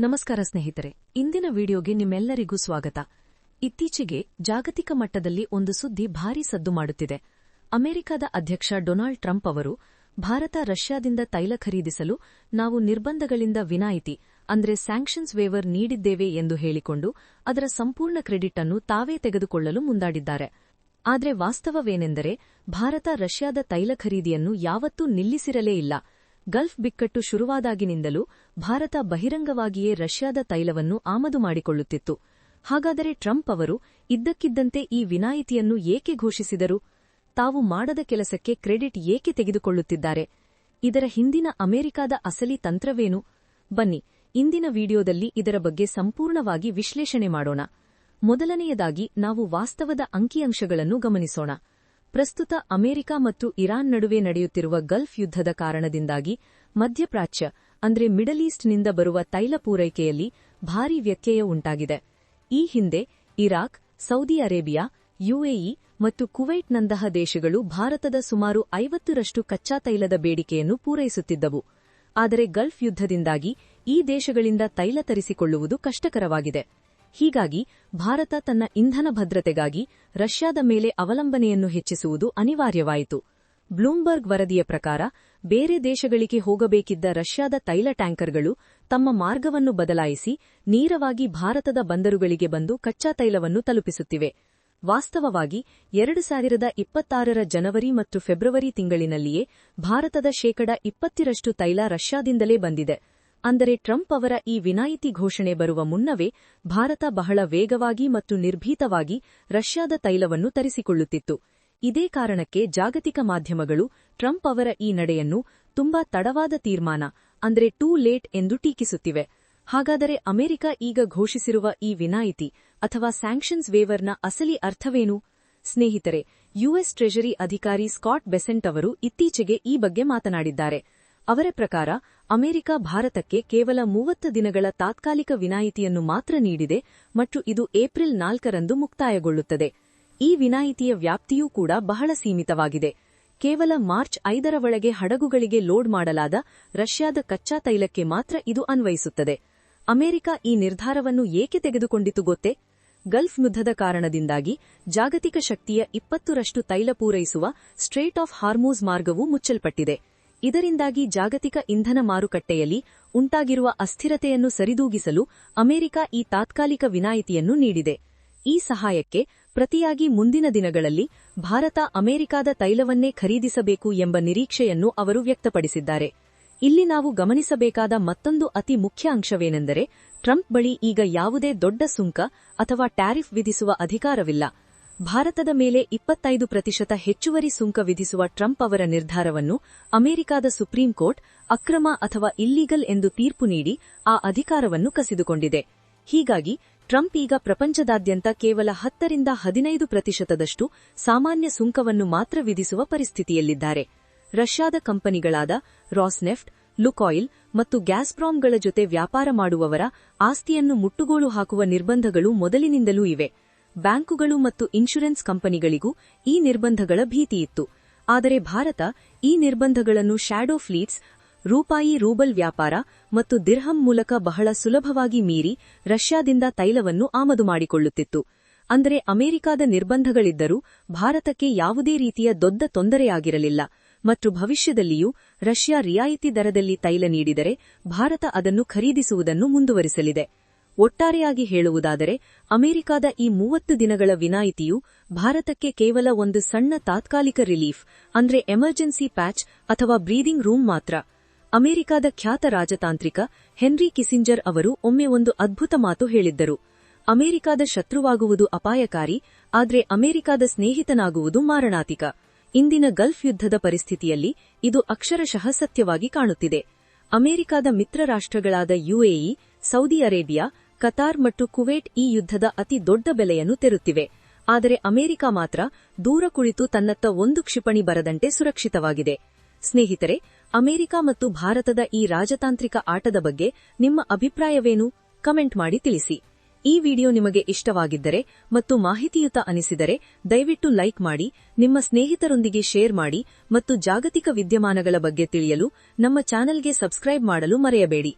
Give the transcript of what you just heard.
ನಮಸ್ಕಾರ ಸ್ನೇಹಿತರೆ, ಇಂದಿನ ವಿಡಿಯೋಗೆ ನಿಮ್ಮೆಲ್ಲರಿಗೂ ಸ್ವಾಗತ. ಇತ್ತೀಚೆಗೆ ಜಾಗತಿಕ ಮಟ್ಟದಲ್ಲಿ ಒಂದು ಸುದ್ದಿ ಭಾರೀ ಸದ್ದು ಮಾಡುತ್ತಿದೆ. ಅಮೆರಿಕದ ಅಧ್ಯಕ್ಷ ಡೊನಾಲ್ಡ್ ಟ್ರಂಪ್ ಅವರು ಭಾರತ ರಷ್ಯಾದಿಂದ ತೈಲ ಖರೀದಿಸಲು ನಾವು ನಿರ್ಬಂಧಗಳಿಂದ ವಿನಾಯಿತಿ ಅಂದ್ರೆ ಸ್ಯಾಂಕ್ಷನ್ಸ್ ವೇವರ್ ನೀಡಿದ್ದೇವೆ ಎಂದು ಹೇಳಿಕೊಂಡು ಅದರ ಸಂಪೂರ್ಣ ಕ್ರೆಡಿಟ್ ಅನ್ನು ತಾವೇ ತೆಗೆದುಕೊಳ್ಳಲು ಮುಂದಾಡಿದ್ದಾರೆ. ಆದರೆ ವಾಸ್ತವವೇನೆಂದರೆ ಭಾರತ ರಷ್ಯಾದ ತೈಲ ಖರೀದಿಯನ್ನು ಯಾವತ್ತೂ ನಿಲ್ಲಿಸಿರಲೇ ಇಲ್ಲ. ಗಲ್ಫ್ ಬಿಕ್ಕಟ್ಟು ಶುರುವಾದಾಗಿನಿಂದಲೂ ಭಾರತ ಬಹಿರಂಗವಾಗಿಯೇ ರಷ್ಯಾದ ತೈಲವನ್ನು ಆಮದು ಮಾಡಿಕೊಳ್ಳುತ್ತಿತ್ತು. ಹಾಗಾದರೆ ಟ್ರಂಪ್ ಅವರು ಇದ್ದಕ್ಕಿದ್ದಂತೆ ಈ ವಿನಾಯಿತಿಯನ್ನು ಏಕೆ ಘೋಷಿಸಿದರು? ತಾವು ಮಾಡದ ಕೆಲಸಕ್ಕೆ ಕ್ರೆಡಿಟ್ ಏಕೆ ತೆಗೆದುಕೊಳ್ಳುತ್ತಿದ್ದಾರೆ? ಇದರ ಹಿಂದಿನ ಅಮೆರಿಕದ ಅಸಲಿ ತಂತ್ರವೇನು? ಬನ್ನಿ, ಇಂದಿನ ವಿಡಿಯೋದಲ್ಲಿ ಇದರ ಬಗ್ಗೆ ಸಂಪೂರ್ಣವಾಗಿ ವಿಶ್ಲೇಷಣೆ ಮಾಡೋಣ. ಮೊದಲನೆಯದಾಗಿ ನಾವು ವಾಸ್ತವದ ಅಂಕಿಅಂಶಗಳನ್ನು ಗಮನಿಸೋಣ. ಪ್ರಸ್ತುತ ಅಮೆರಿಕ ಮತ್ತು ಇರಾನ್ ನಡುವೆ ನಡೆಯುತ್ತಿರುವ ಗಲ್ಫ್ ಯುದ್ಧದ ಕಾರಣದಿಂದಾಗಿ ಮಧ್ಯಪ್ರಾಚ್ಯ ಅಂದ್ರೆ ಮಿಡಲ್ ಈಸ್ಟ್ನಿಂದ ಬರುವ ತೈಲ ಪೂರೈಕೆಯಲ್ಲಿ ಭಾರೀ ವ್ಯತ್ಯಯ ಉಂಟಾಗಿದೆ. ಈ ಹಿಂದೆ ಇರಾಕ್, ಸೌದಿ ಅರೇಬಿಯಾ, ಯುಎಇ ಮತ್ತು ಕುವೈಟ್ನಂತಹ ದೇಶಗಳು ಭಾರತದ ಸುಮಾರು 50% ಕಚ್ಚಾ ತೈಲದ ಬೇಡಿಕೆಯನ್ನು ಪೂರೈಸುತ್ತಿದ್ದವು. ಆದರೆ ಗಲ್ಫ್ ಯುದ್ಧದಿಂದಾಗಿ ಈ ದೇಶಗಳಿಂದ ತೈಲ ತರಿಸಿಕೊಳ್ಳುವುದು ಕಷ್ಟಕರವಾಗಿದೆ. ಹೀಗಾಗಿ ಭಾರತ ತನ್ನ ಇಂಧನ ಭದ್ರತೆಗಾಗಿ ರಷ್ಯಾದ ಮೇಲೆ ಅವಲಂಬನೆಯನ್ನು ಹೆಚ್ಚಿಸುವುದು ಅನಿವಾರ್ಯವಾಯಿತು. ಬ್ಲೂಮ್ಬರ್ಗ್ ವರದಿಯ ಪ್ರಕಾರ ಬೇರೆ ದೇಶಗಳಿಗೆ ಹೋಗಬೇಕಿದ್ದ ರಷ್ಯಾದ ತೈಲ ಟ್ಯಾಂಕರ್ಗಳು ತಮ್ಮ ಮಾರ್ಗವನ್ನು ಬದಲಾಯಿಸಿ ನೇರವಾಗಿ ಭಾರತದ ಬಂದರುಗಳಿಗೆ ಬಂದು ಕಚ್ಚಾ ತೈಲವನ್ನು ತಲುಪಿಸುತ್ತಿವೆ. ವಾಸ್ತವವಾಗಿ 2026ರ ಜನವರಿ ಮತ್ತು ಫೆಬ್ರವರಿ ತಿಂಗಳಿನಲ್ಲಿಯೇ ಭಾರತದ 20% ತೈಲ ರಷ್ಯಾದಿಂದಲೇ ಬಂದಿದೆ. ಅಂದರೆ ಟ್ರಂಪ್ ಅವರ ಈ ವಿನಾಯಿತಿ ಘೋಷಣೆ ಬರುವ ಮುನ್ನವೇ ಭಾರತ ಬಹಳ ವೇಗವಾಗಿ ಮತ್ತು ನಿರ್ಭೀತವಾಗಿ ರಷ್ಯಾದ ತೈಲವನ್ನು ತರಿಸಿಕೊಳ್ಳುತ್ತಿತ್ತು. ಇದೇ ಕಾರಣಕ್ಕೆ ಜಾಗತಿಕ ಮಾಧ್ಯಮಗಳು ಟ್ರಂಪ್ ಅವರ ಈ ನಡೆಯನ್ನು ತುಂಬಾ ತಡವಾದ ತೀರ್ಮಾನ ಅಂದ್ರೆ ಟೂ ಲೇಟ್ ಎಂದು ಟೀಕಿಸುತ್ತಿವೆ. ಹಾಗಾದರೆ ಅಮೆರಿಕ ಈಗ ಘೋಷಿಸಿರುವ ಈ ವಿನಾಯಿತಿ ಅಥವಾ ಸ್ಯಾಂಕ್ಷನ್ಸ್ ವೇವರ್ನ ಅಸಲಿ ಅರ್ಥವೇನು? ಸ್ನೇಹಿತರೆ, ಯುಎಸ್ ಟ್ರೆಷರಿ ಅಧಿಕಾರಿ ಸ್ಕಾಟ್ ಬೆಸೆಂಟ್ ಅವರು ಇತ್ತೀಚೆಗೆ ಈ ಬಗ್ಗೆ ಮಾತನಾಡಿದ್ದಾರೆ. ಅವರ ಪ್ರಕಾರ ಅಮೆರಿಕ ಭಾರತಕ್ಕೆ ಕೇವಲ 30 ದಿನಗಳ ತಾತ್ಕಾಲಿಕ ವಿನಾಯಿತಿಯನ್ನು ಮಾತ್ರ ನೀಡಿದೆ ಮತ್ತು ಇದು ಏಪ್ರಿಲ್ 4ರಂದು ಮುಕ್ತಾಯಗೊಳ್ಳುತ್ತದೆ. ಈ ವಿನಾಯಿತಿಯ ವ್ಯಾಪ್ತಿಯೂ ಕೂಡ ಬಹಳ ಸೀಮಿತವಾಗಿದೆ. ಕೇವಲ ಮಾರ್ಚ್ 5ರ ಒಳಗೆ ಹಡಗುಗಳಿಗೆ ಲೋಡ್ ಮಾಡಲಾದ ರಷ್ಯಾದ ಕಚ್ಚಾ ತೈಲಕ್ಕೆ ಮಾತ್ರ ಇದು ಅನ್ವಯಿಸುತ್ತದೆ. ಅಮೆರಿಕ ಈ ನಿರ್ಧಾರವನ್ನು ಏಕೆ ತೆಗೆದುಕೊಂಡಿತು ಗೊತ್ತೇ? ಗಲ್ಫ್ ಯುದ್ಧದ ಕಾರಣದಿಂದಾಗಿ ಜಾಗತಿಕ ಶಕ್ತಿಯ 20% ತೈಲ ಪೂರೈಸುವ ಸ್ಟ್ರೇಟ್ ಆಫ್ ಹಾರ್ಮೂಜ್ ಮಾರ್ಗವೂ ಮುಚ್ಚಲ್ಪಟ್ಟಿದೆ. ಇದರಿಂದಾಗಿ ಜಾಗತಿಕ ಇಂಧನ ಮಾರುಕಟ್ಟೆಯಲ್ಲಿ ಉಂಟಾಗಿರುವ ಅಸ್ಥಿರತೆಯನ್ನು ಸರಿದೂಗಿಸಲು ಅಮೆರಿಕ ಈ ತಾತ್ಕಾಲಿಕ ವಿನಾಯಿತಿಯನ್ನು ನೀಡಿದೆ. ಈ ಸಹಾಯಕ್ಕೆ ಪ್ರತಿಯಾಗಿ ಮುಂದಿನ ದಿನಗಳಲ್ಲಿ ಭಾರತ ಅಮೆರಿಕದ ತೈಲವನ್ನೇ ಖರೀದಿಸಬೇಕು ಎಂಬ ನಿರೀಕ್ಷೆಯನ್ನು ಅವರು ವ್ಯಕ್ತಪಡಿಸಿದ್ದಾರೆ. ಇಲ್ಲಿ ನಾವು ಗಮನಿಸಬೇಕಾದ ಮತ್ತೊಂದು ಅತಿ ಮುಖ್ಯ ಅಂಶವೇನೆಂದರೆ ಟ್ರಂಪ್ ಬಳಿ ಈಗ ಯಾವುದೇ ದೊಡ್ಡ ಸುಂಕ ಅಥವಾ ಟ್ಯಾರಿಫ್ ವಿಧಿಸುವ ಅಧಿಕಾರವಿಲ್ಲ. ಭಾರತದ ಮೇಲೆ 25% ಹೆಚ್ಚುವರಿ ಸುಂಕ ವಿಧಿಸುವ ಟ್ರಂಪ್ ಅವರ ನಿರ್ಧಾರವನ್ನು ಅಮೆರಿಕದ ಸುಪ್ರೀಂ ಕೋರ್ಟ್ ಅಕ್ರಮ ಅಥವಾ ಇಲ್ಲೀಗಲ್ ಎಂದು ತೀರ್ಪು ನೀಡಿ ಆ ಅಧಿಕಾರವನ್ನು ಕಸಿದುಕೊಂಡಿದೆ. ಹೀಗಾಗಿ ಟ್ರಂಪ್ ಈಗ ಪ್ರಪಂಚದಾದ್ಯಂತ ಕೇವಲ 10ರಿಂದ 15% ಸಾಮಾನ್ಯ ಸುಂಕವನ್ನು ಮಾತ್ರ ವಿಧಿಸುವ ಪರಿಸ್ಥಿತಿಯಲ್ಲಿದ್ದಾರೆ. ರಷ್ಯಾದ ಕಂಪನಿಗಳಾದ ರಾಸ್ನೆಫ್ಟ್, ಲುಕಾಯಿಲ್ ಮತ್ತು ಗ್ಯಾಸ್ಪ್ರಾಮ್ಗಳ ಜೊತೆ ವ್ಯಾಪಾರ ಮಾಡುವವರ ಆಸ್ತಿಯನ್ನು ಮುಟ್ಟುಗೋಲು ಹಾಕುವ ನಿರ್ಬಂಧಗಳು ಮೊದಲಿನಿಂದಲೂ ಇವೆ. ಬ್ಯಾಂಕುಗಳು ಮತ್ತು ಇನ್ಶೂರೆನ್ಸ್ ಕಂಪನಿಗಳಿಗೂ ಈ ನಿರ್ಬಂಧಗಳ ಭೀತಿಯಿತ್ತು. ಆದರೆ ಭಾರತ ಈ ನಿರ್ಬಂಧಗಳನ್ನು ಶ್ಯಾಡೋ ಫ್ಲೀಟ್ಸ್, ರೂಪಾಯಿ ರೂಬಲ್ ವ್ಯಾಪಾರ ಮತ್ತು ದಿರ್ಹಂ ಮೂಲಕ ಬಹಳ ಸುಲಭವಾಗಿ ಮೀರಿ ರಷ್ಯಾದಿಂದ ತೈಲವನ್ನು ಆಮದು ಮಾಡಿಕೊಳ್ಳುತ್ತಿತ್ತು. ಅಂದರೆ ಅಮೆರಿಕದ ನಿರ್ಬಂಧಗಳಿದ್ದರೂ ಭಾರತಕ್ಕೆ ಯಾವುದೇ ರೀತಿಯ ದೊಡ್ಡ ತೊಂದರೆಯಾಗಿರಲಿಲ್ಲ ಮತ್ತು ಭವಿಷ್ಯದಲ್ಲಿಯೂ ರಷ್ಯಾ ರಿಯಾಯಿತಿ ದರದಲ್ಲಿ ತೈಲ ನೀಡಿದರೆ ಭಾರತ ಅದನ್ನು ಖರೀದಿಸುವುದನ್ನು ಮುಂದುವರಿಸಲಿದೆ. ಒಟ್ಟಾರೆಯಾಗಿ ಹೇಳುವುದಾದರೆ ಅಮೆರಿಕದ ಈ 30 ದಿನಗಳ ವಿನಾಯಿತಿಯು ಭಾರತಕ್ಕೆ ಕೇವಲ ಒಂದು ಸಣ್ಣ ತಾತ್ಕಾಲಿಕ ರಿಲೀಫ್ ಅಂದ್ರೆ ಎಮರ್ಜೆನ್ಸಿ ಪ್ಯಾಚ್ ಅಥವಾ ಬ್ರೀದಿಂಗ್ ರೂಮ್ ಮಾತ್ರ. ಅಮೆರಿಕದ ಖ್ಯಾತ ರಾಜತಾಂತ್ರಿಕ ಹೆನ್ರಿ ಕಿಸಿಂಜರ್ ಅವರು ಒಮ್ಮೆ ಒಂದು ಅದ್ಭುತ ಮಾತು ಹೇಳಿದ್ದರು. ಅಮೆರಿಕದ ಶತ್ರುವಾಗುವುದು ಅಪಾಯಕಾರಿ, ಆದರೆ ಅಮೆರಿಕದ ಸ್ನೇಹಿತನಾಗುವುದು ಮಾರಣಾಂತಿಕ. ಇಂದಿನ ಗಲ್ಫ್ ಯುದ್ಧದ ಪರಿಸ್ಥಿತಿಯಲ್ಲಿ ಇದು ಅಕ್ಷರಶಃ ಸತ್ಯವಾಗಿ ಕಾಣುತ್ತಿದೆ. ಅಮೆರಿಕದ ಮಿತ್ರ ರಾಷ್ಟ್ರಗಳಾದ ಯುಎಇ, ಸೌದಿ ಅರೇಬಿಯಾ, ಕತಾರ್ ಮತ್ತು ಕುವೈಟ್ ಈ ಯುದ್ಧದ ಅತಿ ದೊಡ್ಡ ಬೆಲೆಯನ್ನು ತೆರುತ್ತಿವೆ. ಆದರೆ ಅಮೆರಿಕ ಮಾತ್ರ ದೂರ ಕುಳಿತು ತನ್ನತ್ತ ಒಂದು ಕ್ಷಿಪಣಿ ಬರದಂತೆ ಸುರಕ್ಷಿತವಾಗಿದೆ. ಸ್ನೇಹಿತರೆ, ಅಮೆರಿಕ ಮತ್ತು ಭಾರತದ ಈ ರಾಜತಾಂತ್ರಿಕ ಆಟದ ಬಗ್ಗೆ ನಿಮ್ಮ ಅಭಿಪ್ರಾಯವೇನು? ಕಮೆಂಟ್ ಮಾಡಿ ತಿಳಿಸಿ. ಈ ವಿಡಿಯೋ ನಿಮಗೆ ಇಷ್ಟವಾಗಿದ್ದರೆ ಮತ್ತು ಮಾಹಿತಿಯುತ ಅನಿಸಿದರೆ ದಯವಿಟ್ಟು ಲೈಕ್ ಮಾಡಿ, ನಿಮ್ಮ ಸ್ನೇಹಿತರೊಂದಿಗೆ ಶೇರ್ ಮಾಡಿ ಮತ್ತು ಜಾಗತಿಕ ವಿದ್ಯಮಾನಗಳ ಬಗ್ಗೆ ತಿಳಿಯಲು ನಮ್ಮ ಚಾನೆಲ್ಗೆ ಸಬ್ಸ್ಕ್ರೈಬ್ ಮಾಡಲು ಮರೆಯಬೇಡಿ.